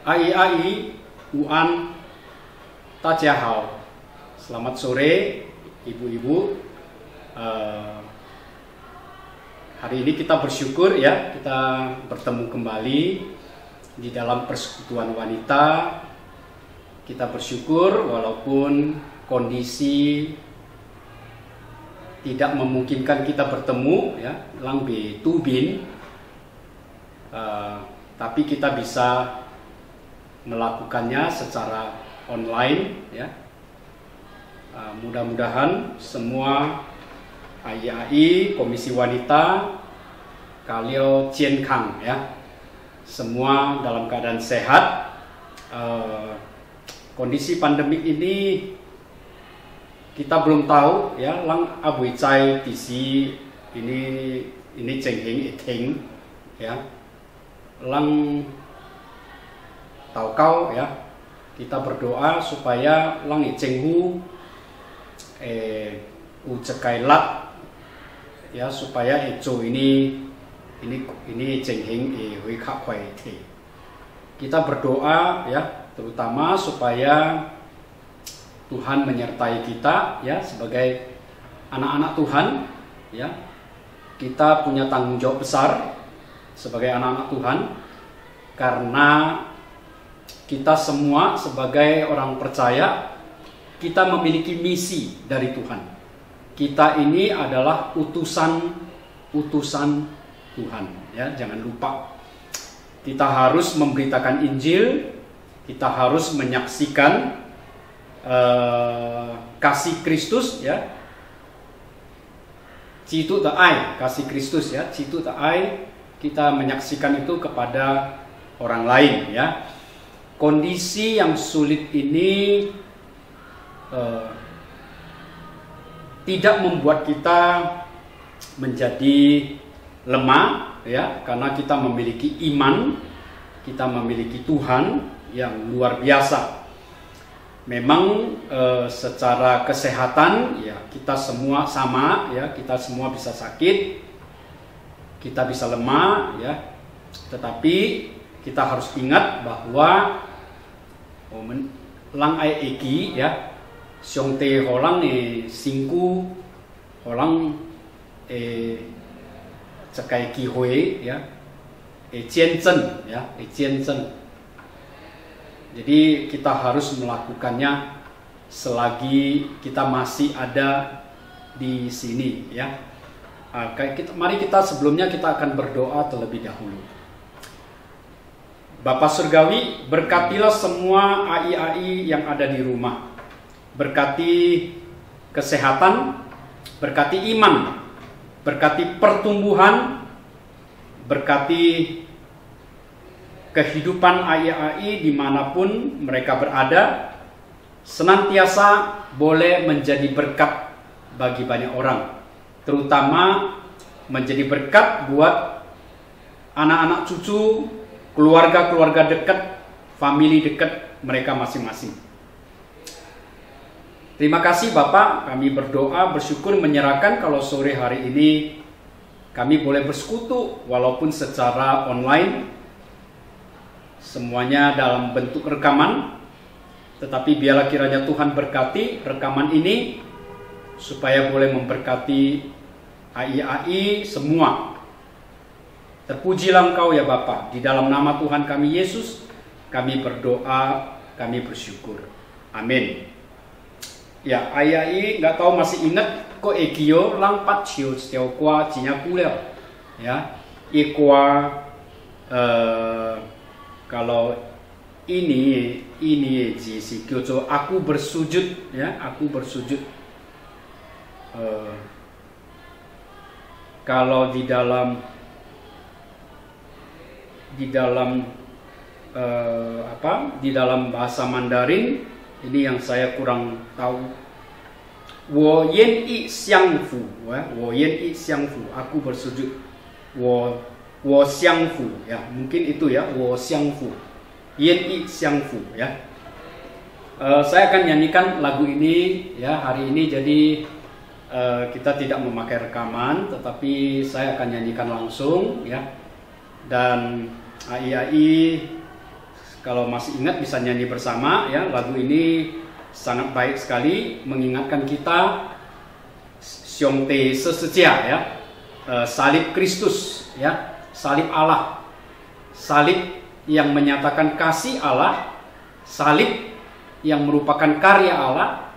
AI, Uan, Tajahau. Selamat sore, ibu-ibu. Hari ini kita bersyukur ya, kita bertemu kembali di dalam persekutuan wanita. Kita bersyukur walaupun kondisi tidak memungkinkan kita bertemu ya, lang be tubin, tapi kita bisa melakukannya secara online ya. Mudah-mudahan semua AI, Komisi Wanita, Kalio Cien Kang ya, semua dalam keadaan sehat. Kondisi pandemik ini kita belum tahu ya, lang abui cai tisi ini cenghing iting ya, lang tahu kau ya, kita berdoa supaya lang cenghu ucekai lat ya, supaya eco ini cenghing hui kak kwai te. Kita berdoa ya, terutama supaya Tuhan menyertai kita ya, sebagai anak-anak Tuhan ya. Kita punya tanggung jawab besar sebagai anak-anak Tuhan, karena kita semua sebagai orang percaya, kita memiliki misi dari Tuhan. Kita ini adalah utusan Tuhan ya, jangan lupa. Kita harus memberitakan Injil, kita harus menyaksikan kasih Kristus ya, citu ta'ai, kasih Kristus ya, citu ta'ai, kita menyaksikan itu kepada orang lain ya. Kondisi yang sulit ini tidak membuat kita menjadi lemah ya, karena kita memiliki iman, kita memiliki Tuhan yang luar biasa. Memang secara kesehatan ya, kita semua sama ya, kita semua bisa sakit, kita bisa lemah ya, tetapi kita harus ingat bahwa lang ai eki ya, siong te holang singku holang cekai ki hui ya, jianzhen ya, jianzhen. Jadi kita harus melakukannya selagi kita masih ada di sini ya. Mari kita sebelumnya kita akan berdoa terlebih dahulu. Bapa Surgawi, berkatilah semua AI yang ada di rumah. Berkati kesehatan, berkati iman, berkati pertumbuhan, berkati kehidupan AI dimanapun mereka berada, senantiasa boleh menjadi berkat bagi banyak orang, terutama menjadi berkat buat anak-anak cucu, keluarga-keluarga dekat, famili dekat mereka masing-masing. Terima kasih Bapak, kami berdoa, bersyukur, menyerahkan kalau sore hari ini kami boleh bersekutu walaupun secara online, semuanya dalam bentuk rekaman, tetapi biarlah kiranya Tuhan berkati rekaman ini supaya boleh memberkati AI semua. Terpujilah Engkau ya Bapa, di dalam nama Tuhan kami Yesus kami berdoa, kami bersyukur. Amin. Ya, AI nggak tahu masih ingat kok ekio lang pat chiu setiau kwa cinya kulel ya, ikwa kalau ini si kyoto aku bersujud ya, aku bersujud. Kalau di dalam di dalam bahasa Mandarin ini yang saya kurang tahu. Wo yen i xiang fu, wo yen i xiang fu, aku bersujud. Wo xiang fu ya, mungkin itu ya, wo xiang fu, yen i xiang fu ya. Saya akan nyanyikan lagu ini ya hari ini, jadi kita tidak memakai rekaman, tetapi saya akan nyanyikan langsung ya. Dan AI Kalau masih ingat bisa nyanyi bersama ya. Lagu ini sangat baik sekali mengingatkan kita Xiong Te Sesecia ya. Salib Kristus ya, salib Allah. Salib yang menyatakan kasih Allah, salib yang merupakan karya Allah,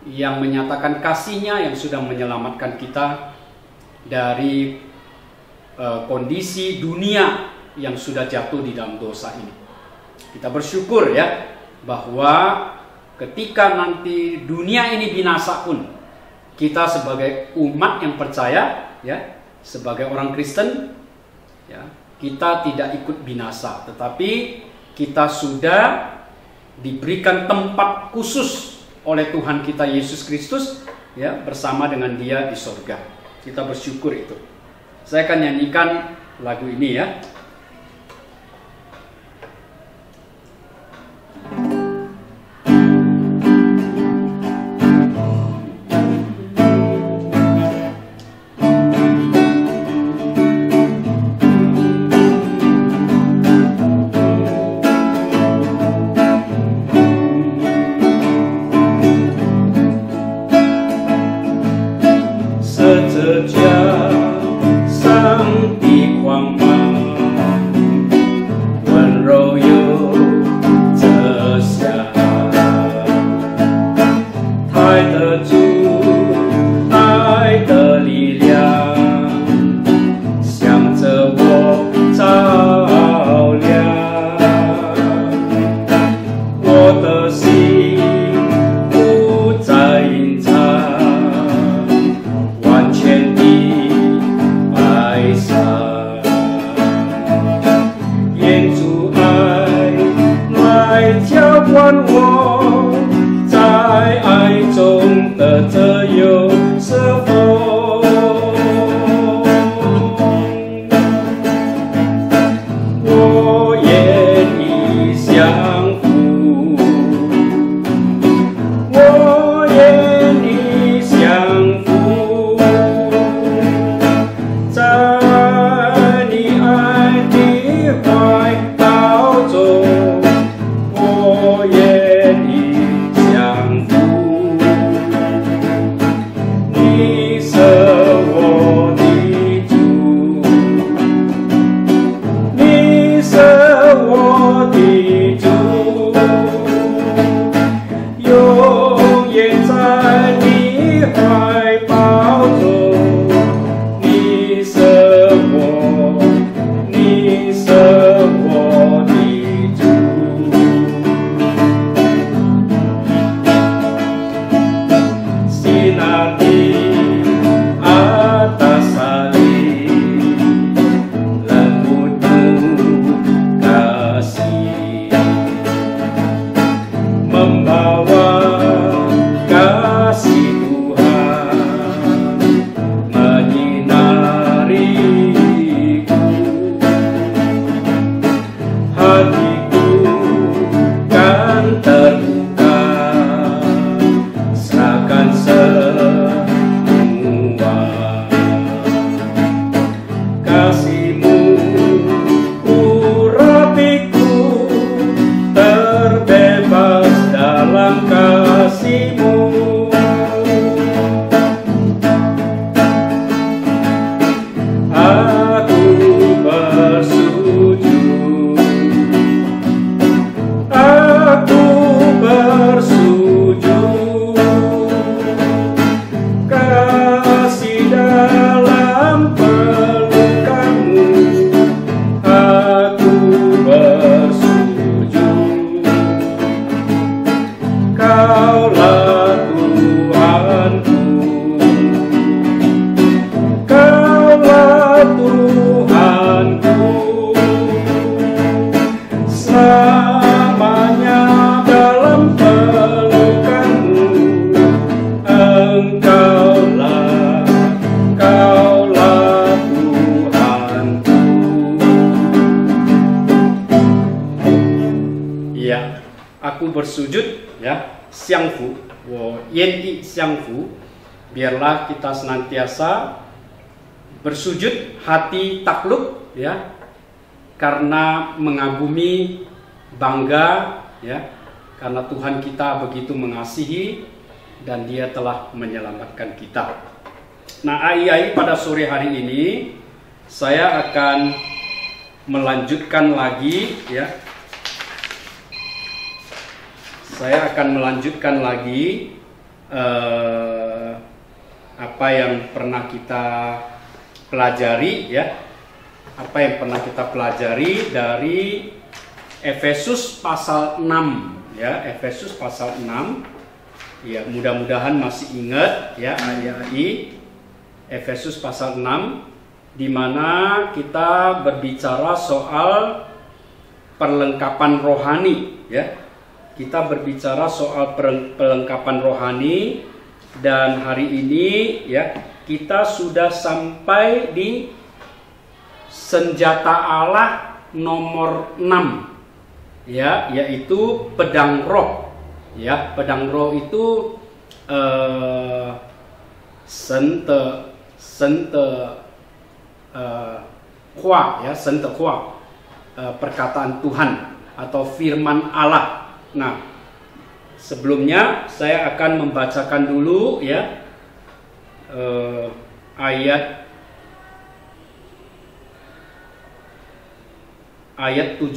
yang menyatakan kasih-Nya yang sudah menyelamatkan kita dari kondisi dunia yang sudah jatuh di dalam dosa ini. Kita bersyukur ya bahwa ketika nanti dunia ini binasa pun, kita sebagai umat yang percaya ya, sebagai orang Kristen ya, kita tidak ikut binasa, tetapi kita sudah diberikan tempat khusus oleh Tuhan kita Yesus Kristus ya, bersama dengan Dia di sorga. Kita bersyukur itu. Saya akan nyanyikan lagu ini ya. Bersujud ya, xiangfu, yen xiangfu, biarlah kita senantiasa bersujud hati takluk ya, karena mengagumi bangga ya, karena Tuhan kita begitu mengasihi dan Dia telah menyelamatkan kita. Nah, ai-ai pada sore hari ini saya akan melanjutkan lagi ya. Saya akan melanjutkan lagi apa yang pernah kita pelajari ya. Apa yang pernah kita pelajari dari Efesus pasal 6 ya, Efesus pasal 6. Ya, mudah-mudahan masih ingat ya ai-ai. Efesus pasal 6 di mana kita berbicara soal perlengkapan rohani ya. Kita berbicara soal perlengkapan rohani, dan hari ini ya kita sudah sampai di senjata Allah nomor 6 ya, yaitu pedang roh ya. Pedang roh itu perkataan Tuhan atau firman Allah. Nah, sebelumnya saya akan membacakan dulu ya ayat 17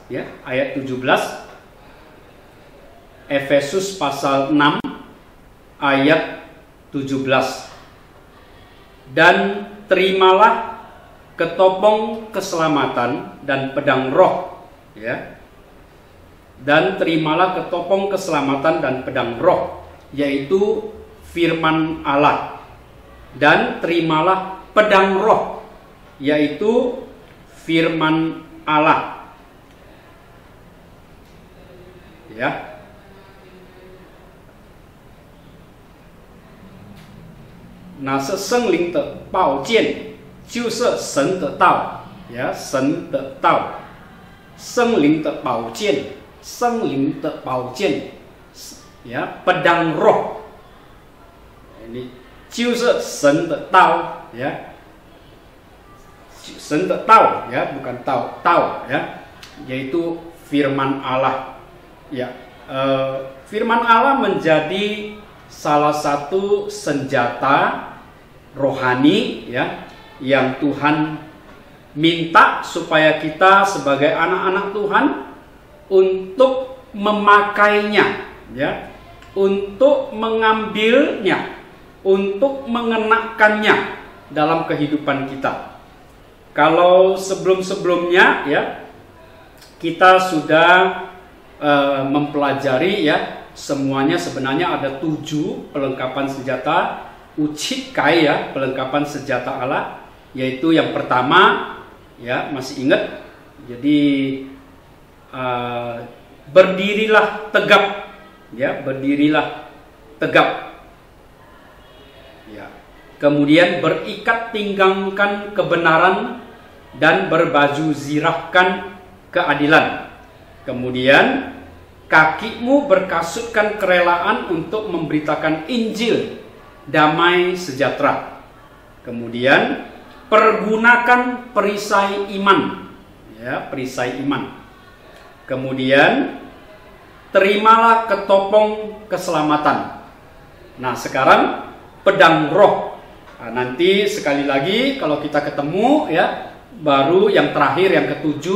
ya, ayat 17 Efesus pasal 6 ayat 17. Dan terimalah ketopong keselamatan dan pedang roh ya. Dan terimalah ketopong keselamatan dan pedang roh, yaitu firman Allah. Dan terimalah pedang roh, yaitu firman Allah. Ya. Nah, 是圣灵的宝剑，就是神的道，呀，神的道，圣灵的宝剑。圣灵的宝剑 ya, pedang roh ini 就是神的道 ya, 神的道 ya, bukan tau ya, yaitu firman Allah ya. Firman Allah menjadi salah satu senjata rohani ya, yang Tuhan minta supaya kita sebagai anak-anak Tuhan untuk memakainya ya, untuk mengambilnya, untuk mengenakannya dalam kehidupan kita. Kalau sebelum-sebelumnya ya kita sudah mempelajari ya, semuanya sebenarnya ada 7 perlengkapan senjata ucikai ya, perlengkapan senjata Allah, yaitu yang pertama ya, masih ingat, jadi berdirilah tegap ya, berdirilah tegap ya. Kemudian berikat pinggangkan kebenaran dan berbaju zirahkan keadilan. Kemudian kakimu berkasutkan kerelaan untuk memberitakan Injil damai sejahtera. Kemudian pergunakan perisai iman ya, perisai iman. Kemudian terimalah ketopong keselamatan. Nah, sekarang pedang roh. Nah, nanti sekali lagi kalau kita ketemu ya, baru yang terakhir yang ke-7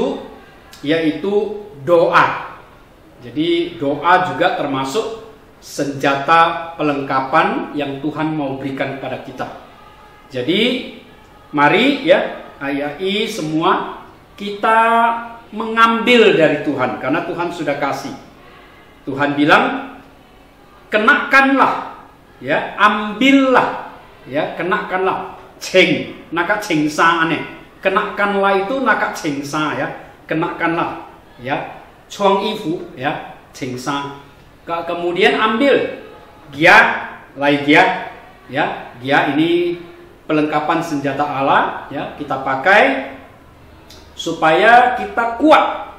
yaitu doa. Jadi doa juga termasuk senjata pelengkapan yang Tuhan mau berikan kepada kita. Jadi mari ya ai-ai semua kita mengambil dari Tuhan, karena Tuhan sudah kasih. Tuhan bilang kenakanlah ya, ambillah ya, kenakanlah ceng, naka cengsa aneh. Kenakanlah itu naka cengsa ya, kenakanlah ya, chuang ifu ya, cengsa. Kemudian ambil gia, lai gia ya, gia ini perlengkapan senjata Allah ya, kita pakai supaya kita kuat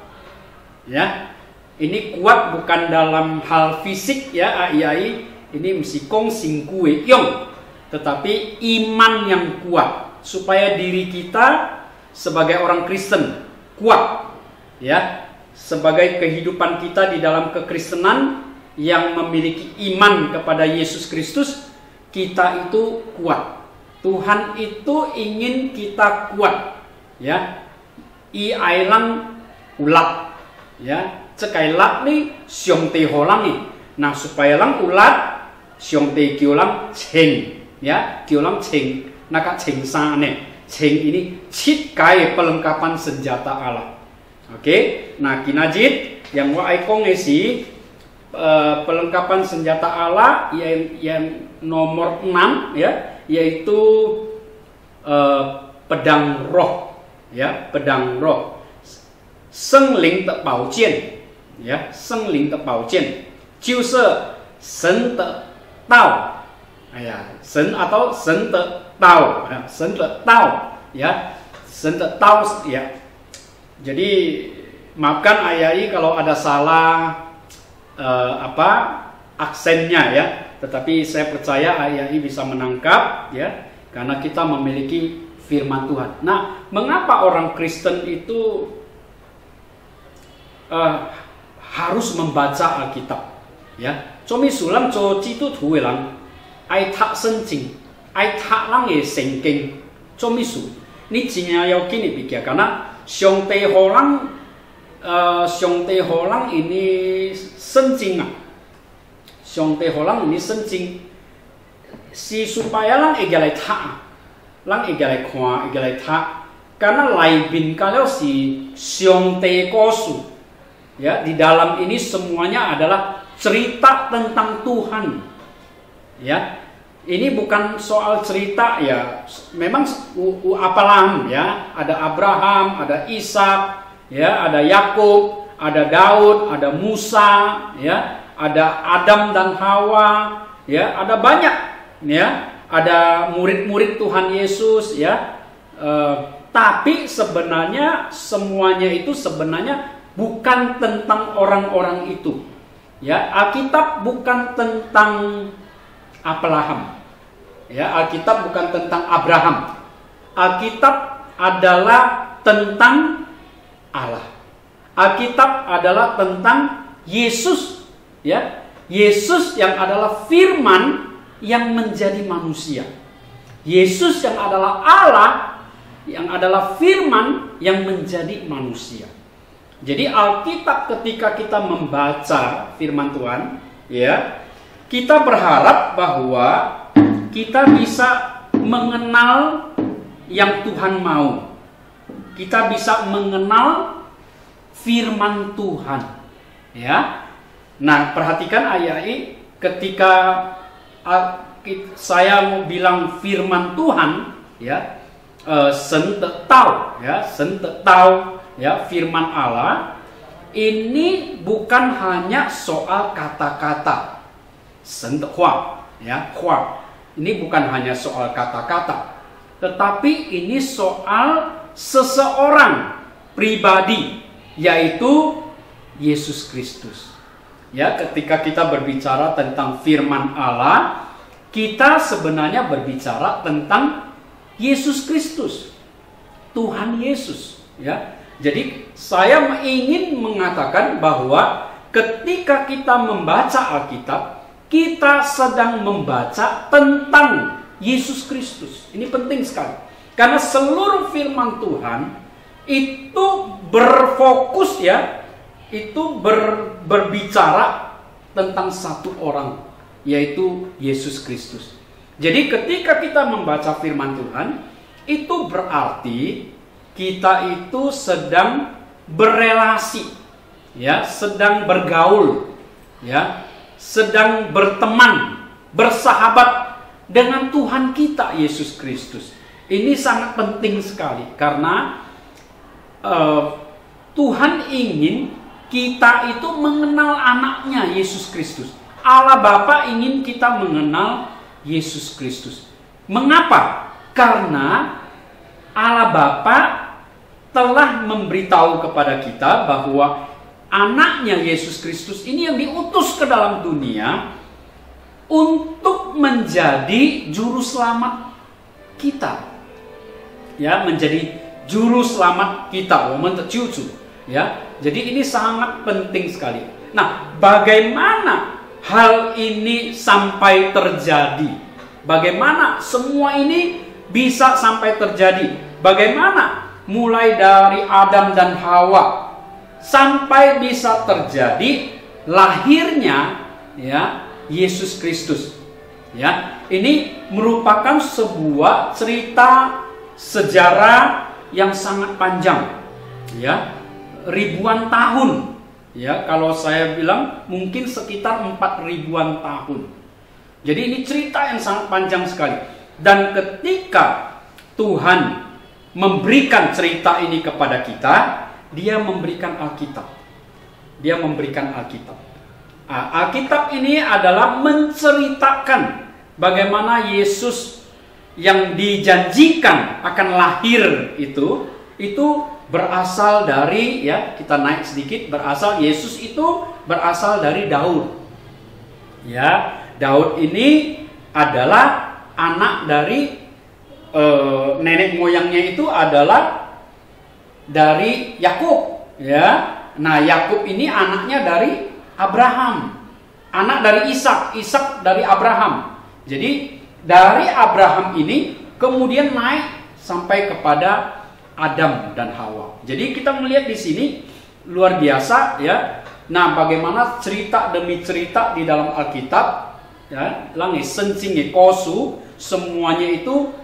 ya. Ini kuat bukan dalam hal fisik ya ai-ai, ini mesti kong sing kue yong, tetapi iman yang kuat supaya diri kita sebagai orang Kristen kuat ya, sebagai kehidupan kita di dalam kekristenan yang memiliki iman kepada Yesus Kristus, kita itu kuat. Tuhan itu ingin kita kuat, ya. I ailang ulat, ya. Cekai lat ni siong te holang ni. Nah, supaya lang ulat siong te kiolang ceng, ya. Kiolang ceng, naka ceng sane. Ceng ini cikai pelengkapan senjata Allah. Oke. Nah, kinajit yang wa aikong esi pelengkapan senjata Allah yang nomor 6, ya, yaitu pedang roh, ya, pedang roh. Sengling te bao jian, ya, sengling te bao jian, 就是神的道，神 atau 神的道，神的道，ya, 神的道, ya. Jadi maafkan Ayai kalau ada salah aksennya, ya, tetapi saya percaya Ayai bisa menangkap, ya, karena kita memiliki firman Tuhan. Nah, mengapa orang Kristen itu harus membaca Alkitab, ya? Comi sulam co citu tuwelang, ai tak senjing, ai tak lang ye sengking, comi su. Ini jinya yakin ini pikir karena siong te holang ini senjing, siong te holang ini senjing. Si supaya lang egalai tak, lang egalai kwa, egalai tak. Karena laibin kalau si siong te kosu, ya, di dalam ini semuanya adalah cerita tentang Tuhan, ya. Ini bukan soal cerita, ya. Memang apalah, ya. Ada Abraham, ada Ishak, ya, ada Yakub, ada Daud, ada Musa, ya, ada Adam dan Hawa, ya, ada banyak, ya. Ada murid-murid Tuhan Yesus, ya. Tapi sebenarnya semuanya itu sebenarnya bukan tentang orang-orang itu, ya. Alkitab bukan tentang Abraham, ya. Alkitab bukan tentang Abraham. Alkitab adalah tentang Allah. Alkitab adalah tentang Yesus, ya. Yesus yang adalah firman yang menjadi manusia. Yesus yang adalah Allah, yang adalah firman yang menjadi manusia. Jadi Alkitab ketika kita membaca firman Tuhan, ya, kita berharap bahwa kita bisa mengenal yang Tuhan mau. Kita bisa mengenal firman Tuhan, ya. Nah, perhatikan ayat ketika saya mau bilang firman Tuhan, ya, sen te tau, ya, sen te tau, ya, firman Allah ini bukan hanya soal kata-kata, sen te hua, ya, hua. Ini bukan hanya soal kata-kata, tetapi ini soal seseorang pribadi, yaitu Yesus Kristus. Ya, ketika kita berbicara tentang firman Allah, kita sebenarnya berbicara tentang Yesus Kristus, Tuhan Yesus, ya. Jadi saya ingin mengatakan bahwa ketika kita membaca Alkitab, kita sedang membaca tentang Yesus Kristus. Ini penting sekali, karena seluruh firman Tuhan itu berfokus, ya, itu berbicara tentang satu orang, yaitu Yesus Kristus. Jadi ketika kita membaca firman Tuhan, itu berarti kita itu sedang berelasi, ya, sedang bergaul, ya, sedang berteman, bersahabat dengan Tuhan kita Yesus Kristus. Ini sangat penting sekali karena Tuhan ingin kita itu mengenal anaknya Yesus Kristus. Allah Bapa ingin kita mengenal Yesus Kristus. Mengapa? Karena Allah Bapa telah memberitahu kepada kita bahwa anaknya Yesus Kristus ini yang diutus ke dalam dunia untuk menjadi juru selamat kita, ya, menjadi juru selamat kita, ya. Jadi ini sangat penting sekali. Nah, bagaimana hal ini sampai terjadi? Bagaimana semua ini bisa sampai terjadi? Bagaimana mulai dari Adam dan Hawa sampai bisa terjadi lahirnya ya Yesus Kristus? Ya, ini merupakan sebuah cerita sejarah yang sangat panjang, ya, ribuan tahun. Ya, kalau saya bilang mungkin sekitar 4.000-an tahun. Jadi ini cerita yang sangat panjang sekali. Dan ketika Tuhan memberikan cerita ini kepada kita, Dia memberikan Alkitab. Dia memberikan Alkitab. Alkitab ini adalah menceritakan bagaimana Yesus yang dijanjikan akan lahir itu berasal dari, ya, kita naik sedikit, Yesus itu berasal dari Daud. Ya, Daud ini adalah anak dari nenek moyangnya itu adalah dari Yakub, ya. Nah, Yakub ini anaknya dari Abraham, anak dari Ishak dari Abraham. Jadi dari Abraham ini kemudian naik sampai kepada Adam dan Hawa. Jadi kita melihat di sini luar biasa, ya. Nah, bagaimana cerita demi cerita di dalam Alkitab, ya, langi sencingi kosu, semuanya itu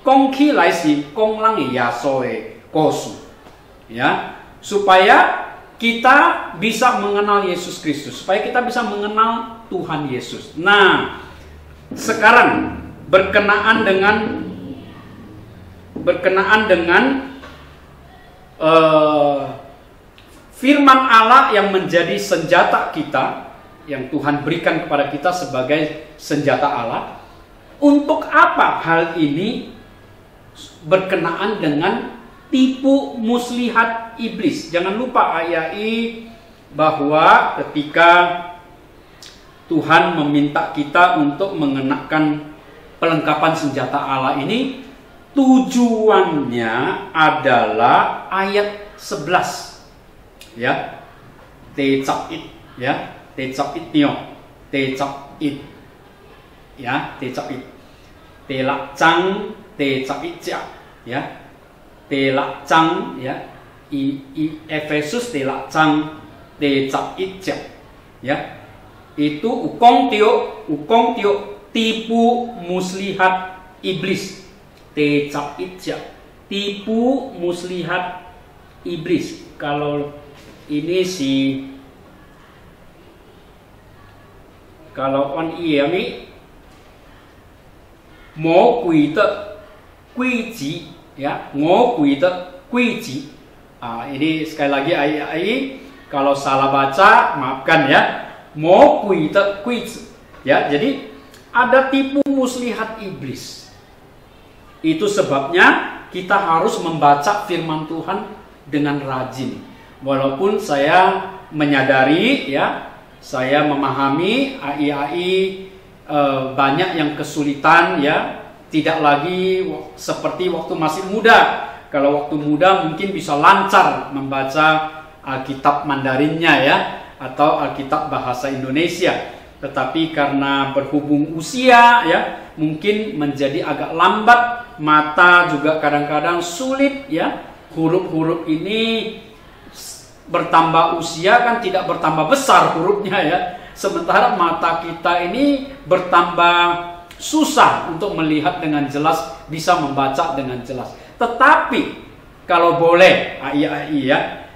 kongki laisi kong langi yasoe kosu, ya, supaya kita bisa mengenal Yesus Kristus, supaya kita bisa mengenal Tuhan Yesus. Nah, sekarang berkenaan dengan firman Allah yang menjadi senjata kita, yang Tuhan berikan kepada kita sebagai senjata Allah. Untuk apa hal ini? Berkenaan dengan tipu muslihat iblis. Jangan lupa ayai bahwa ketika Tuhan meminta kita untuk mengenakan perlengkapan senjata Allah ini, tujuannya adalah ayat 11. Ya. Tecapit, ya. Tecapit nio. Tecapit. Ya, tecapit. Telakcang, tecapit, ya. Telakcang, ya, Efesus telakcang tecapit, ya, itu ukong tio tipu muslihat iblis, tecapit, tipu muslihat iblis. Kalau ini kalau on ini mo quy te quy ji, ya, ngo quy te quy ji. Ini sekali lagi ai kalau salah baca maafkan, ya. Mo quy te quy ji. Ya, jadi ada tipu muslihat iblis. Itu sebabnya kita harus membaca firman Tuhan dengan rajin. Walaupun saya menyadari, ya, saya memahami ai banyak yang kesulitan, ya, tidak lagi seperti waktu masih muda. Kalau waktu muda mungkin bisa lancar membaca Alkitab Mandarinnya, ya, atau Alkitab bahasa Indonesia. Tetapi karena berhubung usia, ya, mungkin menjadi agak lambat, mata juga kadang-kadang sulit, ya. Huruf-huruf ini bertambah usia kan tidak bertambah besar hurufnya, ya. Sementara mata kita ini bertambah susah untuk melihat dengan jelas, bisa membaca dengan jelas. Tetapi kalau boleh, ya,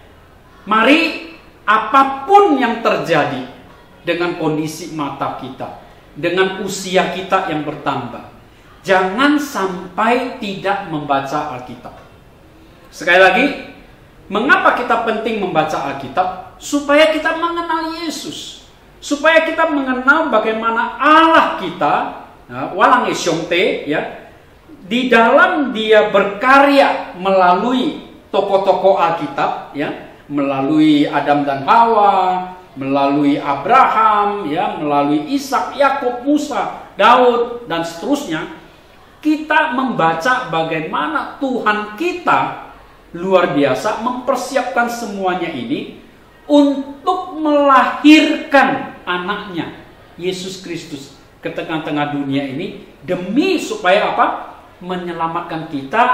mari apapun yang terjadi dengan kondisi mata kita, dengan usia kita yang bertambah, jangan sampai tidak membaca Alkitab. Sekali lagi, mengapa kita penting membaca Alkitab? Supaya kita mengenal Yesus. Supaya kita mengenal bagaimana Allah kita, walang esyongte, ya, di dalam Dia berkarya melalui tokoh-tokoh Alkitab, ya, melalui Adam dan Hawa, melalui Abraham, ya, melalui Ishak, Yakub, Musa, Daud, dan seterusnya. Kita membaca bagaimana Tuhan kita luar biasa mempersiapkan semuanya ini untuk melahirkan anaknya Yesus Kristus ke tengah-tengah dunia ini demi supaya apa? Menyelamatkan kita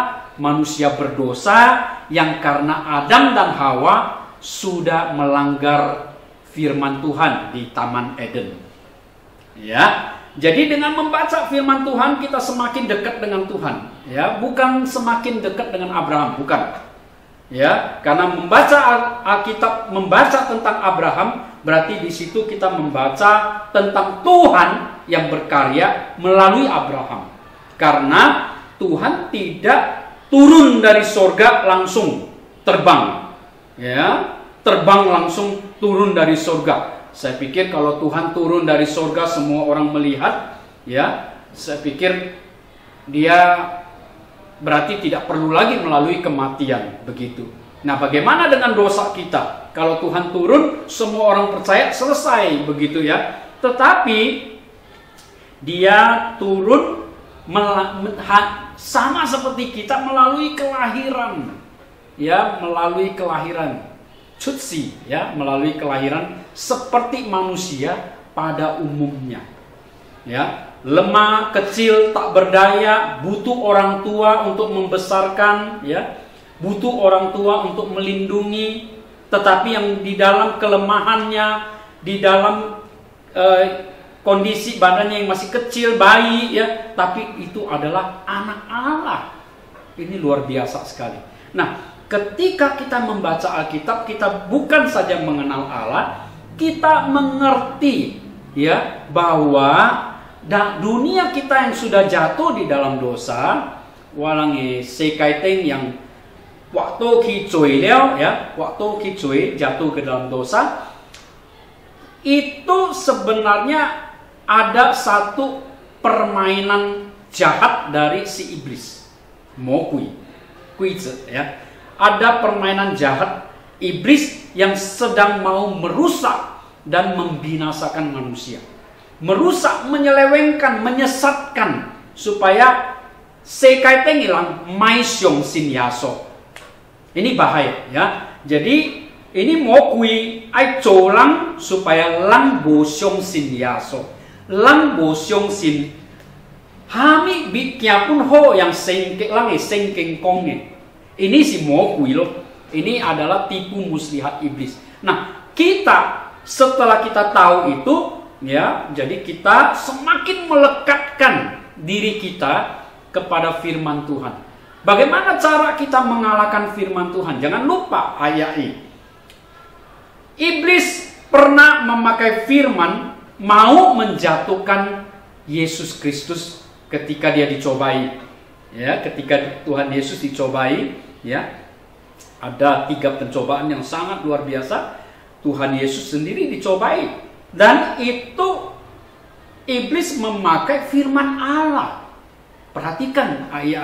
manusia berdosa yang karena Adam dan Hawa sudah melanggar firman Tuhan di Taman Eden. Ya, jadi dengan membaca firman Tuhan kita semakin dekat dengan Tuhan. Ya, bukan semakin dekat dengan Abraham, bukan. Ya, karena membaca Alkitab, membaca tentang Abraham, berarti di situ kita membaca tentang Tuhan yang berkarya melalui Abraham. Karena Tuhan tidak turun dari sorga langsung terbang, ya, terbang langsung turun dari sorga. Saya pikir kalau Tuhan turun dari sorga semua orang melihat, ya, saya pikir dia berarti tidak perlu lagi melalui kematian begitu. Nah, bagaimana dengan dosa kita? Kalau Tuhan turun, semua orang percaya selesai begitu ya. Tetapi dia turun sama seperti kita melalui kelahiran, ya, melalui kelahiran Cutsi, ya, melalui kelahiran seperti manusia pada umumnya, ya, lemah, kecil, tak berdaya, butuh orang tua untuk membesarkan, ya, butuh orang tua untuk melindungi, tetapi yang di dalam kelemahannya, di dalam kondisi badannya yang masih kecil, bayi, ya, tapi itu adalah anak Allah. Ini luar biasa sekali. Nah, ketika kita membaca Alkitab, kita bukan saja mengenal Allah, kita mengerti, ya, bahwa dunia kita yang sudah jatuh di dalam dosa, walang sekaiteng yang waktu kicoi leo, ya, waktu kicoi jatuh ke dalam dosa, itu sebenarnya ada satu permainan jahat dari si iblis, mokui, kuize, ya. Ada permainan jahat iblis yang sedang mau merusak dan membinasakan manusia, merusak, menyelewengkan, menyesatkan supaya sekaiteng hilang maisyong sin yaso. Ini bahaya, ya. Jadi ini mokui ai colang supaya lang bosyong sin yaso. Lang bosyong sin hami biknya pun ho yang sengkeng lang sengkeng kongnya. Ini si mokui loh. Ini adalah tipu muslihat iblis. Nah, kita setelah kita tahu itu, ya, jadi kita semakin melekatkan diri kita kepada firman Tuhan. Bagaimana cara kita mengalahkan firman Tuhan? Jangan lupa ayat ini. Iblis pernah memakai firman mau menjatuhkan Yesus Kristus ketika dia dicobai, ya, ketika Tuhan Yesus dicobai, ya, ada 3 pencobaan yang sangat luar biasa. Tuhan Yesus sendiri dicobai, dan itu iblis memakai firman Allah. Perhatikan ai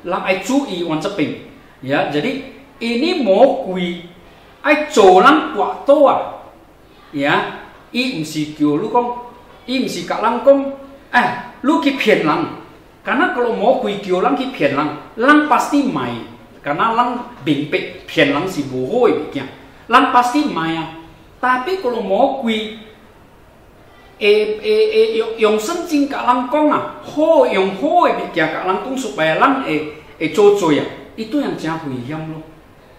lang ai cui wan ceping, ya, jadi ini mau kui ai colang kwa toa, ya. I msi kyo lu kong, i msi kak lang kong, lu ki pian lang. Karena kalau mau kui kyo lang ki pian lang pasti mai. Karena lang bingpek pian lang si bohoi bikin, lang pasti maya. Tapi kalau mau kui yung sencing kak lang kong ho yung hoi bikin kak lang kong supaya lang coco ya, itu yang jahu yang lo,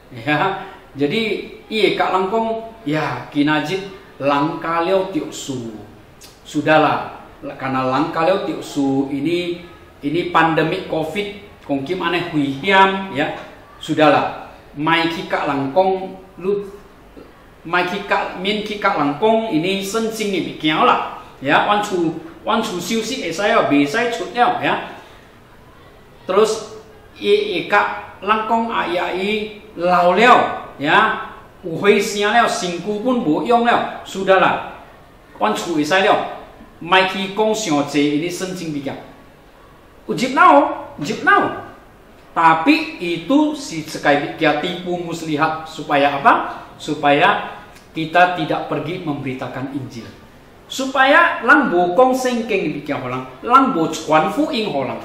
ya. Jadi kak lang kong, ya, kinajit lang kaleo tiok su, sudahlah, karena lang kaleo tiok su ini pandemi COVID, kongkim aneh huihiam, ya, sudahlah, mai kika langkong lu, mai kika min kika langkong ini sencing ni bikin lah, ya, wan chu siu si saya bisa cutnya, ya. Terus kak langkong ai lau leo, ya. Uhui siang leo, singku pun boyong leo, sudahlah. Wan cui sai leo, mai ki kong xiao je ini sencing bikin. Ujib now. Tapi itu si sekali dia tipu muslihat supaya apa? Supaya kita tidak pergi memberitakan Injil. Supaya lang bokong sengkeng bikin orang, lang bo chuan fu ing orang.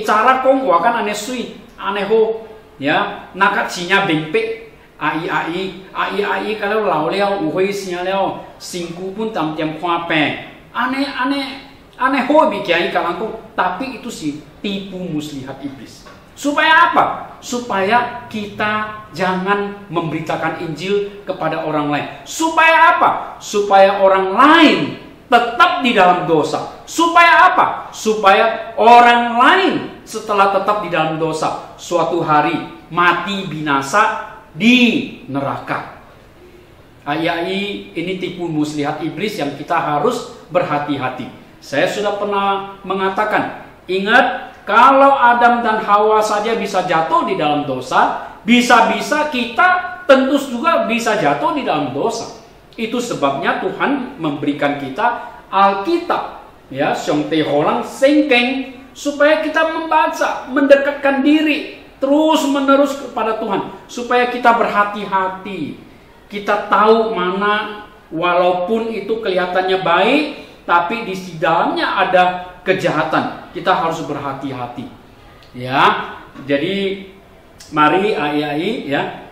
Cara kong wakan ane sui. aneh ho, ya, nakat sinya bengpe, ai kalau lau leo, uhui sinya leo, singku pun tam tiam kuape, aneh ho bikiai kalangku, tapi itu sih tipu muslihat iblis. Supaya apa? Supaya kita jangan memberitakan Injil kepada orang lain. Supaya apa? Supaya orang lain tetap di dalam dosa. Supaya apa? Supaya orang lain setelah tetap di dalam dosa, suatu hari mati binasa di neraka. Ai ini tipu muslihat iblis yang kita harus berhati-hati. Saya sudah pernah mengatakan, ingat, kalau Adam dan Hawa saja bisa jatuh di dalam dosa, bisa-bisa kita tentu juga bisa jatuh di dalam dosa. Itu sebabnya Tuhan memberikan kita Alkitab, ya, Song Te Holang Sengkeng, supaya kita membaca, mendekatkan diri terus menerus kepada Tuhan, supaya kita berhati-hati. Kita tahu mana, walaupun itu kelihatannya baik, tapi di dalamnya ada kejahatan. Kita harus berhati-hati, ya. Jadi mari ai ya,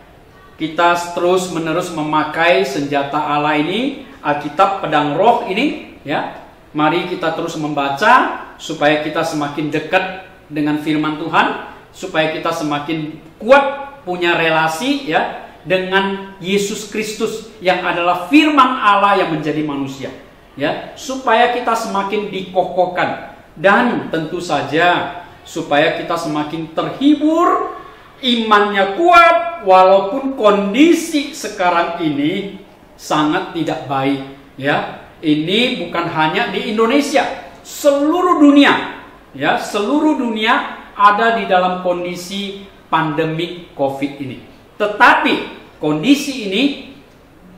kita terus menerus memakai senjata Allah ini, Alkitab pedang roh ini, ya. Mari kita terus membaca supaya kita semakin dekat dengan firman Tuhan, supaya kita semakin kuat punya relasi, ya, dengan Yesus Kristus yang adalah firman Allah yang menjadi manusia, ya, supaya kita semakin dikokohkan. Dan tentu saja supaya kita semakin terhibur, imannya kuat, walaupun kondisi sekarang ini sangat tidak baik, ya. Ini bukan hanya di Indonesia, seluruh dunia, ya, seluruh dunia ada di dalam kondisi pandemi COVID ini. Tetapi kondisi ini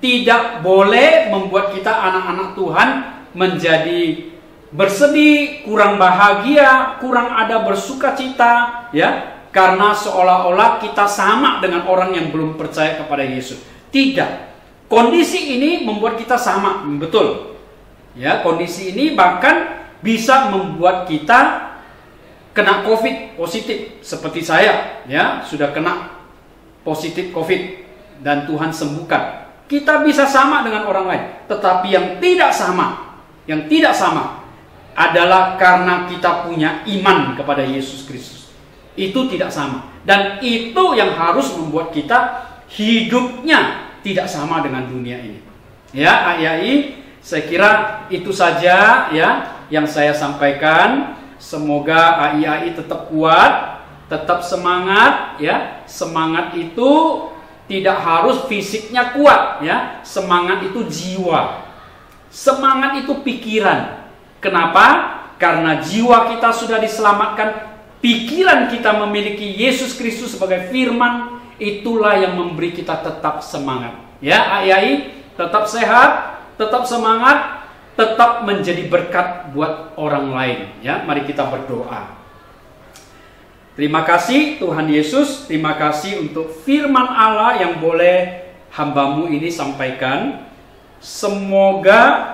tidak boleh membuat kita anak-anak Tuhan menjadi bersedih, kurang bahagia, kurang ada bersukacita, ya, karena seolah-olah kita sama dengan orang yang belum percaya kepada Yesus. Tidak. Kondisi ini membuat kita sama, betul. Ya, kondisi ini bahkan bisa membuat kita kena COVID positif seperti saya, ya, sudah kena positif COVID dan Tuhan sembuhkan. Kita bisa sama dengan orang lain, tetapi yang tidak sama adalah karena kita punya iman kepada Yesus Kristus. Itu tidak sama. Dan itu yang harus membuat kita hidupnya tidak sama dengan dunia ini. Ya, ai, saya kira itu saja, ya, yang saya sampaikan. Semoga ai tetap kuat, tetap semangat, ya. Semangat itu tidak harus fisiknya kuat, ya. Semangat itu jiwa. Semangat itu pikiran. Kenapa? Karena jiwa kita sudah diselamatkan, pikiran kita memiliki Yesus Kristus sebagai firman, itulah yang memberi kita tetap semangat. Ya, ai, tetap sehat, tetap semangat, tetap menjadi berkat buat orang lain. Ya, mari kita berdoa. Terima kasih Tuhan Yesus, terima kasih untuk firman Allah yang boleh hamba-Mu ini sampaikan. Semoga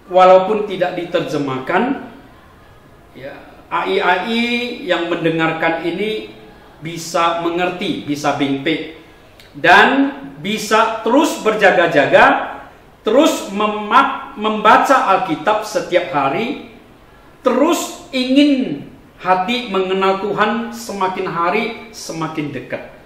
walaupun tidak diterjemahkan, ya, ai yang mendengarkan ini bisa mengerti, bisa bingpek, dan bisa terus berjaga-jaga, terus membaca Alkitab setiap hari, terus ingin hati mengenal Tuhan semakin hari semakin dekat.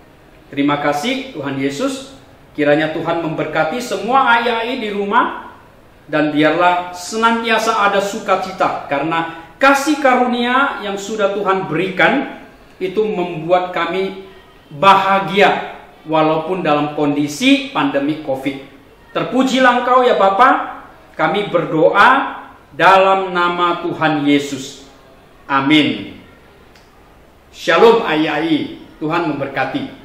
Terima kasih Tuhan Yesus. Kiranya Tuhan memberkati semua ai di rumah, dan biarlah senantiasa ada sukacita, karena kasih karunia yang sudah Tuhan berikan itu membuat kami bahagia walaupun dalam kondisi pandemi COVID. Terpujilah Engkau ya Bapa. Kami berdoa dalam nama Tuhan Yesus. Amin. Shalom ai. Tuhan memberkati.